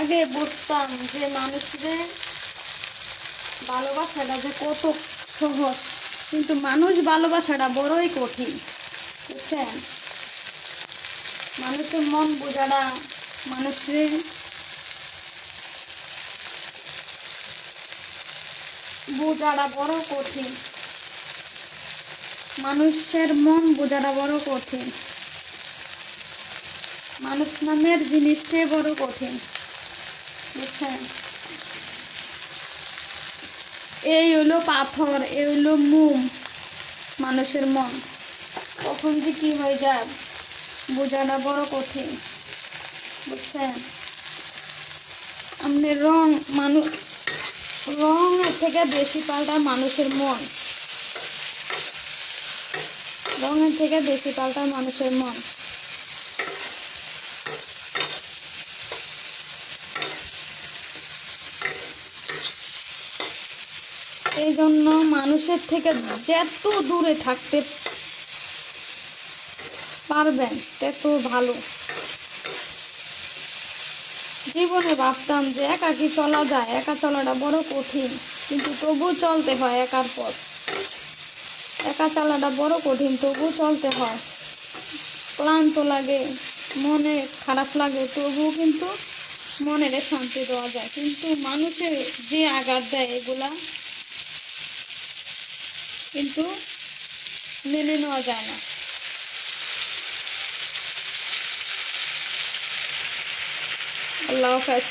আগে বুঝতাম যে মানুষদের ভালোবাসাটা যে কত সহজ, কিন্তু মানুষ ভালোবাসাটা বড়ই কঠিন, বুঝছেন? মানুষের মন বোঝাটা, মানুষের বোঝাটা বড় কঠিন, মানুষের মন বোঝাটা বড় কঠিন, মানুষ নামের জিনিসটাই বড় কঠিন, বুঝছেন? এই হলো পাথর, এই হলো মোম, মানুষের মন কখন যে কি হয়ে যায় বোঝাটা বড় কঠিন, বুঝছেন? আপনি রঙের থেকে বেশি পাল্টায় মানুষের মন, রঙের থেকে বেশি পাল্টায় মানুষের মন। এই জন্য মানুষের থেকে যত দূরে থাকতে পারবেন তত ভালো। জীবনে ভাবতাম যে একাকী চলা যায়, একা চলাটা বড় কঠিন, কিন্তু তবু চলতে হয় একার পথ। একা চলাটা বড় কঠিন, তবু চলতে হয়। ক্লান্ত লাগে, মনে খারাপ লাগে, তবুও কিন্তু মনের শান্তি দেওয়া যায়। কিন্তু মানুষের যে আঘাত দেয় এগুলা কিন্তু মেনে নেওয়া যায় না। আল্লাহ হাফেজ।